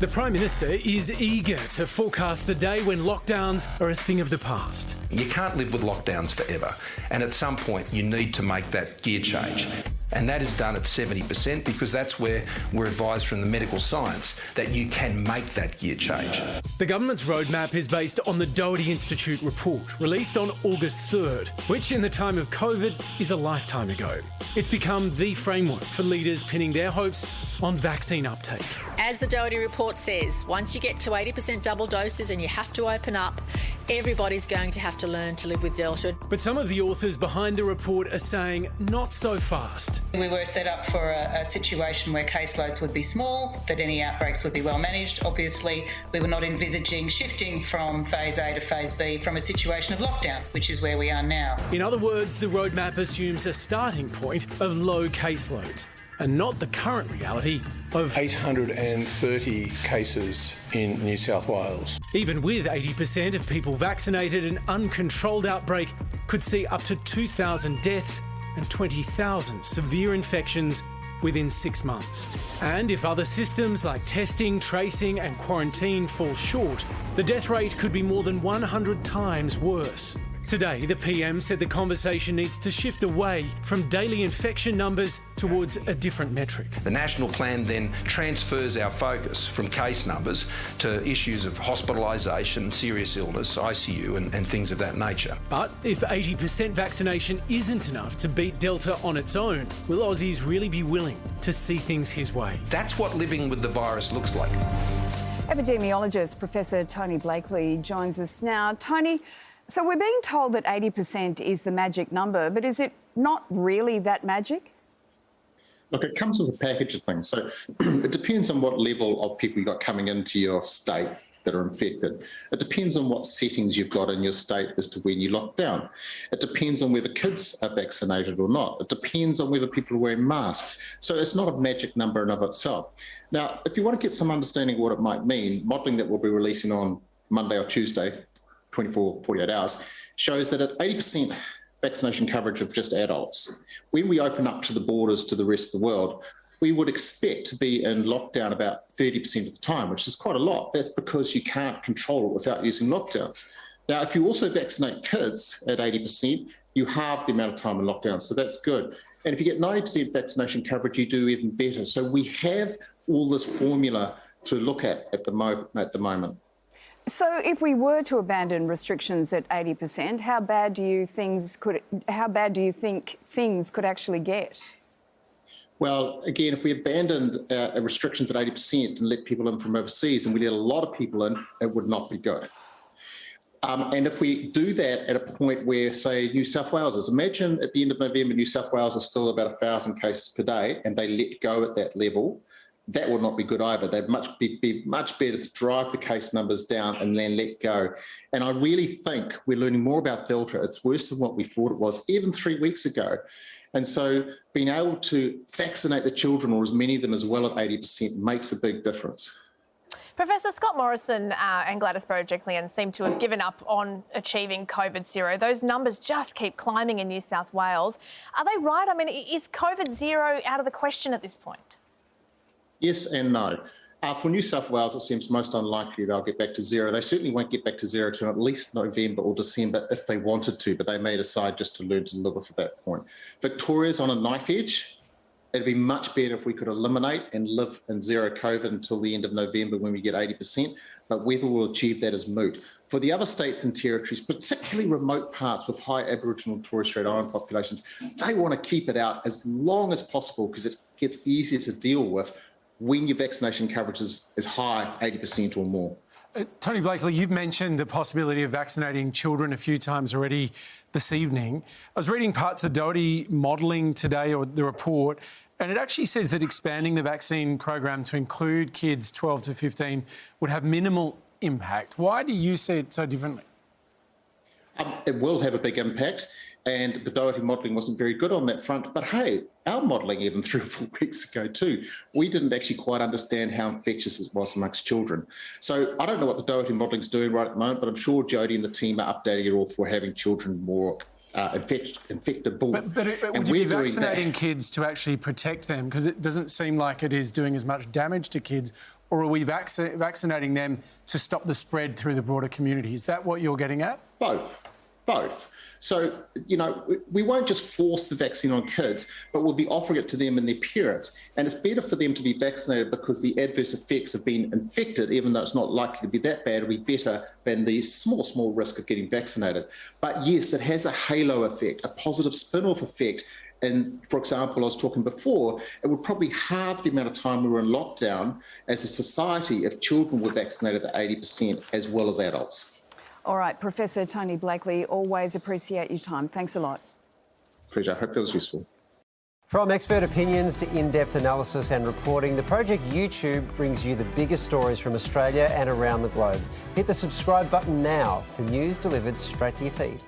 The Prime Minister is eager to forecast the day when lockdowns are a thing of the past. You can't live with lockdowns forever, and at some point you need to make that gear change. And that is done at 70% because that's where we're advised from the medical science that you can make that gear change. The government's roadmap is based on the Doherty Institute report released on August 3rd, which in the time of COVID is a lifetime ago. It's become the framework for leaders pinning their hopes on vaccine uptake. As the Doherty report says, once you get to 80% double doses and you have to open up, everybody's going to have to learn to live with Delta. But some of the authors behind the report are saying not so fast. We were set up for a situation where caseloads would be small, that any outbreaks would be well managed. Obviously, we were not envisaging shifting from phase A to phase B from a situation of lockdown, which is where we are now. In other words, the roadmap assumes a starting point of low caseloads and not the current reality of 830 cases in New South Wales. Even with 80% of people vaccinated, an uncontrolled outbreak could see up to 2,000 deaths and 20,000 severe infections within 6 months. And if other systems like testing, tracing and quarantine fall short, the death rate could be more than 100 times worse. Today, the PM said the conversation needs to shift away from daily infection numbers towards a different metric. The national plan then transfers our focus from case numbers to issues of hospitalisation, serious illness, ICU and things of that nature. But if 80% vaccination isn't enough to beat Delta on its own, will Aussies really be willing to see things his way? That's what living with the virus looks like. Epidemiologist Professor Tony Blakely joins us now. Tony, so we're being told that 80% is the magic number, but is it not really that magic? Look, it comes with a package of things. So it depends on what level of people you've got coming into your state that are infected. It depends on what settings you've got in your state as to when you lock down. It depends on whether kids are vaccinated or not. It depends on whether people are wearing masks. So it's not a magic number in of itself. Now, if you want to get some understanding of what it might mean, modelling that we'll be releasing on Monday or Tuesday, 48 hours, shows that at 80% vaccination coverage of just adults, when we open up to the borders to the rest of the world, we would expect to be in lockdown about 30% of the time, which is quite a lot. That's because you can't control it without using lockdowns. Now, if you also vaccinate kids at 80%, you halve the amount of time in lockdown, so that's good. And if you get 90% vaccination coverage, you do even better. So we have all this formula to look at the moment. So if we were to abandon restrictions at 80%, how bad do you think things could actually get? Well, again, if we abandoned restrictions at 80% and let people in from overseas and we let a lot of people in, it would not be good. And if we do that at a point where, say, New South Wales is, imagine at the end of November, New South Wales is still about 1,000 cases per day and they let go at that level, that would not be good either. They'd be much better to drive the case numbers down and then let go. And I really think we're learning more about Delta. It's worse than what we thought it was, even 3 weeks ago. And so being able to vaccinate the children, or as many of them as well at 80%, makes a big difference. Professor Scott Morrison and Gladys Berejiklian seem to have given up on achieving COVID zero. Those numbers just keep climbing in New South Wales. Are they right? I mean, is COVID zero out of the question at this point? Yes and no. For New South Wales, it seems most unlikely they'll get back to zero. They certainly won't get back to zero till at least November or December if they wanted to, but they may decide just to learn to live with at that point. Victoria's on a knife edge. It'd be much better if we could eliminate and live in zero COVID until the end of November when we get 80%, but whether we'll achieve that is moot. For the other states and territories, particularly remote parts with high Aboriginal and Torres Strait Islander populations, they want to keep it out as long as possible because it gets easier to deal with when your vaccination coverage is high, 80% or more. Tony Blakely, you've mentioned the possibility of vaccinating children a few times already this evening. I was reading parts of the Doherty modelling today, or the report, and it actually says that expanding the vaccine program to include kids 12 to 15 would have minimal impact. Why do you see it so differently? It will have a big impact, and the Doherty modelling wasn't very good on that front. But hey, our modelling even 3 or 4 weeks ago too, we didn't actually quite understand how infectious it was amongst children. So I don't know what the Doherty modeling's doing right at the moment, but I'm sure Jodie and the team are updating it all for having children more infectable. But would you be vaccinating kids to actually protect them? Because it doesn't seem like it is doing as much damage to kids. or are we vaccinating them to stop the spread through the broader community? Is that what you're getting at? Both. So, we won't just force the vaccine on kids, but we'll be offering it to them and their parents. And it's better for them to be vaccinated because the adverse effects of being infected, even though it's not likely to be that bad, will be better than the small risk of getting vaccinated. But yes, it has a halo effect, a positive spin-off effect. And for example, I was talking before, it would probably halve the amount of time we were in lockdown as a society if children were vaccinated at 80% as well as adults. All right, Professor Tony Blakely, always appreciate your time. Thanks a lot. Pleasure. I hope that was useful. From expert opinions to in-depth analysis and reporting, the Project YouTube brings you the biggest stories from Australia and around the globe. Hit the subscribe button now for news delivered straight to your feed.